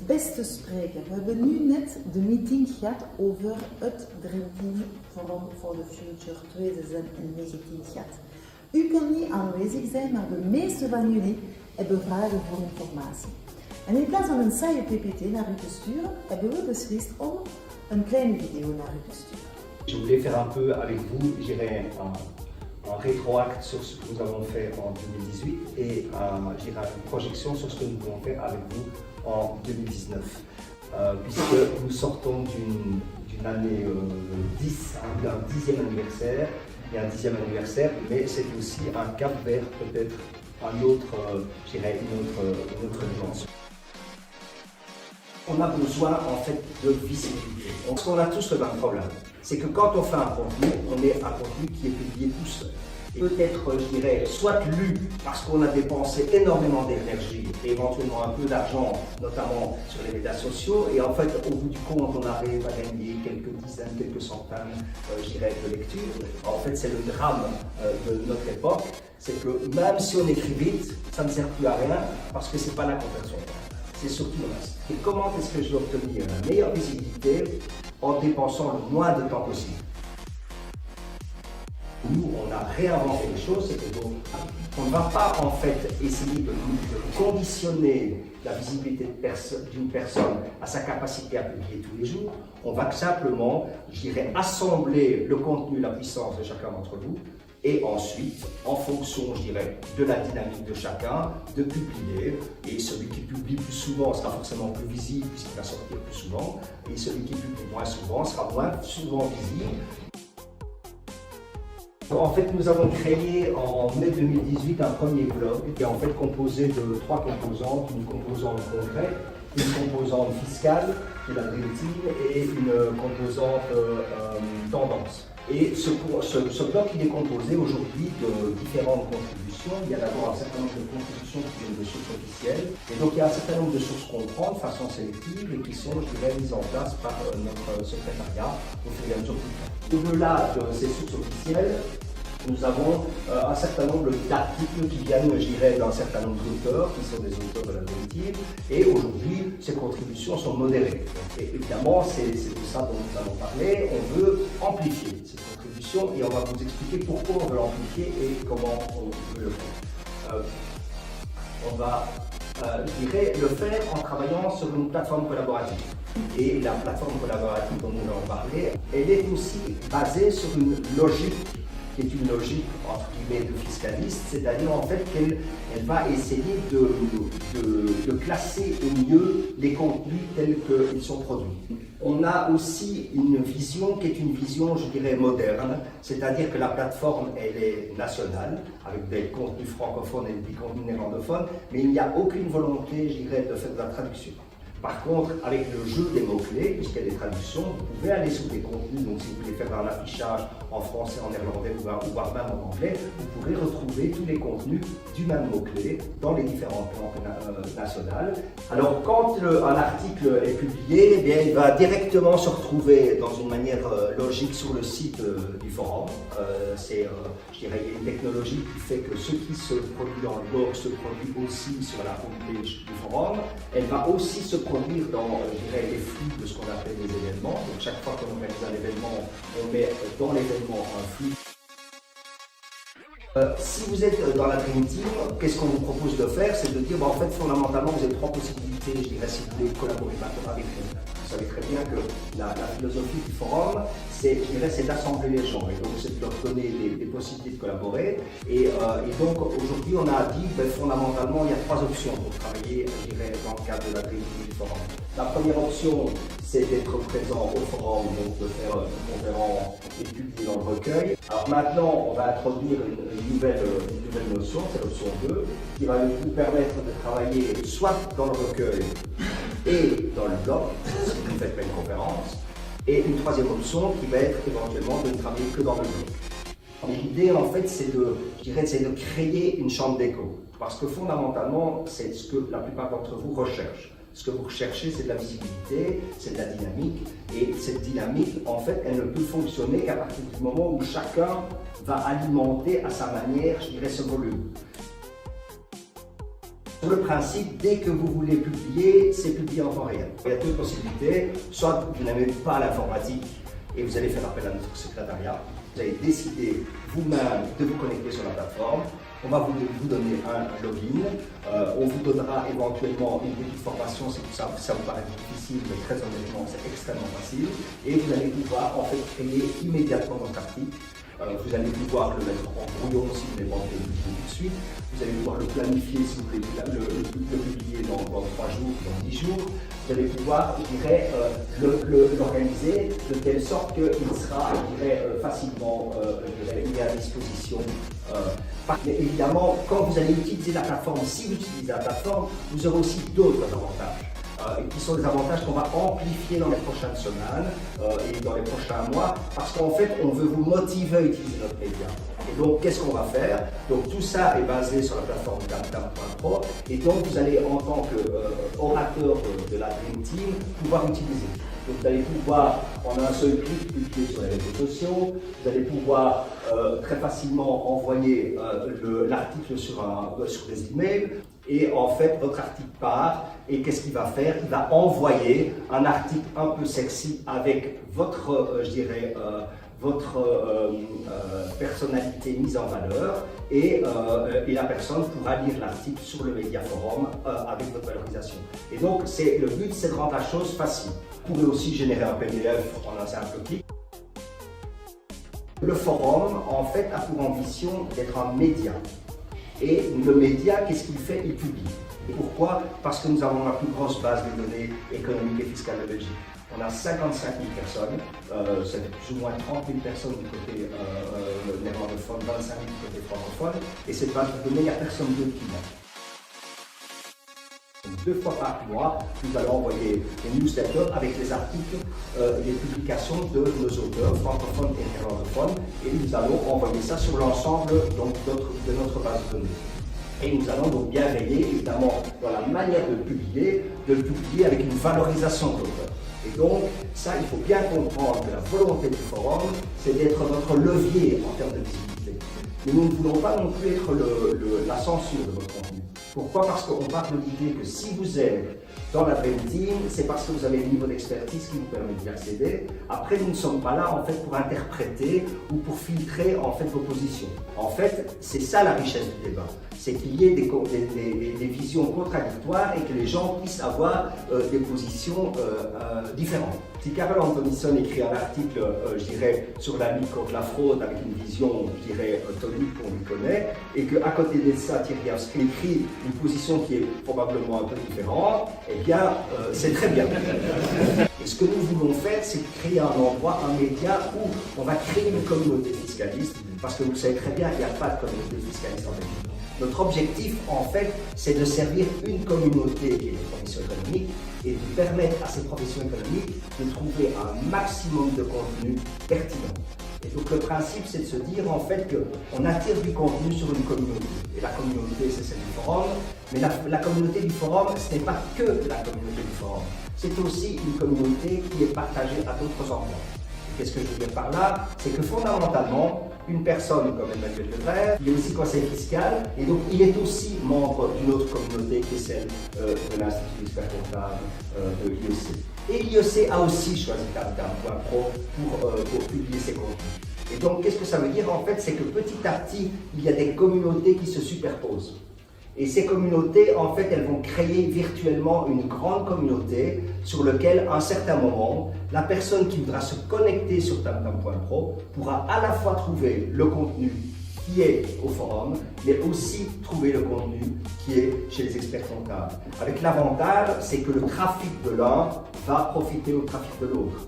Beste spreker, we hebben nu net de meeting gehad over het Dream Team Forum for the Future 2019 gehad. U kan niet aanwezig zijn, maar de meeste van jullie hebben vragen voor informatie. En in plaats van een saaie PPT naar u te sturen, hebben we beslist om een kleine video naar u te sturen. Je voulais faire un peu avec vous, je dirais, un rétroact sur ce que nous avons fait en 2018 et je dirais, une projection sur ce que nous voulons faire avec vous en 2019. Puisque nous sortons d'une année 10, d'un 10e anniversaire, et un 10e anniversaire, mais c'est aussi un cap vers peut-être un autre, je dirais, une autre dimension. On a besoin en fait de visibilité. Parce qu'on a tous le même problème. C'est que quand on fait un contenu, on est un contenu qui est publié tout seul. Peut-être, je dirais, soit lu parce qu'on a dépensé énormément d'énergie et éventuellement un peu d'argent, notamment sur les médias sociaux, et en fait, au bout du compte, on arrive à gagner quelques dizaines, quelques centaines, je dirais, de lectures. En fait, c'est le drame de notre époque, c'est que même si on écrit vite, ça ne sert plus à rien parce que c'est pas la conversion. C'est surtout le reste. Et comment est-ce que je vais obtenir la meilleure visibilité en dépensant le moins de temps possible? Nous, on a réinventé les choses, c'est que donc, on ne va pas en fait essayer de conditionner la visibilité d'une personne à sa capacité à publier tous les jours. On va simplement, je dirais, assembler le contenu, la puissance de chacun d'entre vous, et ensuite, en fonction, je dirais, de la dynamique de chacun, de publier. Et celui qui publie plus souvent sera forcément plus visible puisqu'il va sortir plus souvent. Et celui qui publie moins souvent sera moins souvent visible. En fait, nous avons créé en mai 2018 un premier blog qui est en fait composé de 3 composantes, une composante concrète, une composante fiscale, qui est la Dream Team, et une composante tendance. Et ce bloc il est composé aujourd'hui de différentes contributions. Il y a d'abord un certain nombre de contributions qui viennent de sources officielles. Et donc il y a un certain nombre de sources qu'on prend de façon sélective et qui sont, je dirais, mises en place par notre secrétariat au fur et à mesure du temps. Au-delà de ces sources officielles, nous avons un certain nombre d'articles qui viennent, je dirais, d'un certain nombre d'auteurs, qui sont des auteurs de la Dream Team, et aujourd'hui, ces contributions sont modérées. Et évidemment, c'est de ça dont nous allons parler. On veut amplifier ces contributions et on va vous expliquer pourquoi on veut l'amplifier et comment on veut le faire. On va, je dirais, le faire en travaillant sur une plateforme collaborative. Et la plateforme collaborative dont nous allons parler, elle est aussi basée sur une logique qui est une logique entre guillemets de fiscaliste, c'est-à-dire en fait qu'elle va essayer de classer au mieux les contenus tels qu'ils sont produits. On a aussi une vision qui est une vision, je dirais, moderne, c'est-à-dire que la plateforme, elle est nationale, avec des contenus francophones et des contenus néerlandophones, mais il n'y a aucune volonté, je dirais, de faire de la traduction. Par contre, avec le jeu des mots-clés, puisqu'il y a des traductions, vous pouvez aller sur des contenus, donc si vous voulez faire un affichage en français, en néerlandais ou voire même en anglais, vous pourrez retrouver tous les contenus du même mot-clé dans les différentes langues nationales. Alors quand un article est publié, eh bien, il va directement se retrouver dans une manière logique sur le site du forum. C'est, je dirais, une technologie qui fait que ce qui se produit dans le blog se produit aussi sur la homepage du forum. Elle va aussi se produire dans, je dirais, les flux de ce qu'on appelle les événements. Donc chaque fois qu'on organise un événement, on met dans l'événement un flux. Si vous êtes dans la Dream Team, qu'est-ce qu'on vous propose de faire? C'est de dire, en fait, fondamentalement, vous avez 3 possibilités, je dirais, si vous voulez collaborer avec nous. Vous savez très bien que la philosophie du forum, c'est, je dirais, c'est d'assembler les gens. Et donc, c'est de leur donner des possibilités de collaborer. Et donc, aujourd'hui, on a dit, fondamentalement, il y a 3 options pour travailler, je dirais, dans le cadre de la Dream Team du forum. La première option, c'est d'être présent au forum, donc de faire une conférence et publier dans le recueil. Alors maintenant, on va introduire une nouvelle notion, c'est l'option 2, qui va vous permettre de travailler soit dans le recueil et dans le blog, si vous ne faites pas une conférence, et une 3e option qui va être éventuellement de ne travailler que dans le blog. L'idée, en fait, c'est de créer une chambre d'écho, parce que fondamentalement, c'est ce que la plupart d'entre vous recherchent. Ce que vous recherchez, c'est de la visibilité, c'est de la dynamique. Et cette dynamique, en fait, elle ne peut fonctionner qu'à partir du moment où chacun va alimenter à sa manière, je dirais, ce volume. Sur le principe, dès que vous voulez publier, c'est publié en temps réel. Il y a deux possibilités. Soit vous n'avez pas l'informatique et vous allez faire appel à notre secrétariat. Vous allez décider vous-même de vous connecter sur la plateforme. On va vous donner un login. On vous donnera éventuellement une petite formation si ça vous paraît difficile, mais très honnêtement, c'est extrêmement facile. Et vous allez pouvoir en fait créer immédiatement votre article. Vous allez pouvoir le mettre en brouillon si vous voulez pas tout de suite. Vous allez pouvoir le planifier si vous voulez le publier dans 3 jours, dans 10 jours. Vous allez pouvoir, je dirais, l'organiser de telle sorte qu'il sera, je dirais, facilement mis à disposition. Mais évidemment, quand vous allez utiliser la plateforme, si vous utilisez la plateforme, vous aurez aussi d'autres avantages. Qui sont des avantages qu'on va amplifier dans les prochaines semaines et dans les prochains mois, parce qu'en fait, on veut vous motiver à utiliser notre média. Et donc, qu'est-ce qu'on va faire? Donc, tout ça est basé sur la plateforme Tamtam.pro, et donc, vous allez, en tant qu'orateur de la Dream Team, pouvoir utiliser. Donc, vous allez pouvoir, en un seul clic, publier sur les réseaux sociaux. Vous allez pouvoir très facilement envoyer l'article sur des emails. Et en fait, votre article part, et qu'est-ce qu'il va faire? Il va envoyer un article un peu sexy avec votre, je dirais, votre personnalité mise en valeur, et la personne pourra lire l'article sur le Media Forum avec votre valorisation. Et donc, le but, c'est de rendre la chose facile. Vous pouvez aussi générer un PDF en un simple clic. Le forum, en fait, a pour ambition d'être un média. Et le média, qu'est-ce qu'il fait? Il publie. Et pourquoi? Parce que nous avons la plus grosse base de données économiques et fiscales de Belgique. On a 55 000 personnes, c'est plus ou moins 30 000 personnes du côté néerlandophone, 25 000 du côté francophone, et cette base de données, il n'y a personne d'autre qui l'a. 2 fois par mois, nous allons envoyer des newsletters avec les articles, les publications de nos auteurs francophones et néerlandophones, et nous allons envoyer ça sur l'ensemble de notre base de données. Et nous allons donc bien veiller, évidemment, dans la manière de le publier avec une valorisation de l'auteur. Et donc, ça, il faut bien comprendre que la volonté du forum, c'est d'être notre levier en termes de visibilité. Mais nous ne voulons pas non plus être la censure de votre contenu. Pourquoi? Parce qu'on part de l'idée que si vous êtes dans la Dream Team, c'est parce que vous avez le niveau d'expertise qui vous permet d'y accéder. Après, nous ne sommes pas là en fait pour interpréter ou pour filtrer en fait vos positions. En fait, c'est ça la richesse du débat. C'est qu'il y ait des visions contradictoires et que les gens puissent avoir des positions différentes. Si Carole Antonisson écrit un article, je dirais, sur la lutte contre la fraude avec une vision, je dirais, tonique qu'on lui connaît, et qu'à côté de ça, Thierry Avsky écrit une position qui est probablement un peu différente, eh bien, c'est très bien. Et ce que nous voulons faire, c'est créer un endroit, un média où on va créer une communauté fiscaliste, parce que vous savez très bien qu'il n'y a pas de communauté fiscaliste en Belgique. Notre objectif, en fait, c'est de servir une communauté qui est les professions économiques et de permettre à ces professions économiques de trouver un maximum de contenu pertinent. Et donc le principe, c'est de se dire en fait qu'on attire du contenu sur une communauté. Et la communauté, c'est celle du forum. Mais la communauté du forum, ce n'est pas que la communauté du forum. C'est aussi une communauté qui est partagée à d'autres endroits. Qu'est-ce que je veux dire par là? C'est que fondamentalement, une personne comme Emmanuel Lefebvre, il est aussi conseiller fiscal, et donc il est aussi membre d'une autre communauté qui est celle de l'Institut d'experts comptables de l'IEC. Et l'IEC a aussi choisi Tamtam.pro pour publier ses contenus. Et donc, qu'est-ce que ça veut dire en fait? C'est que petit à petit, il y a des communautés qui se superposent. Et ces communautés, en fait, elles vont créer virtuellement une grande communauté sur laquelle, à un certain moment, la personne qui voudra se connecter sur Tamtam.pro pourra à la fois trouver le contenu qui est au forum, mais aussi trouver le contenu qui est chez les experts comptables. Avec l'avantage, c'est que le trafic de l'un va profiter au trafic de l'autre.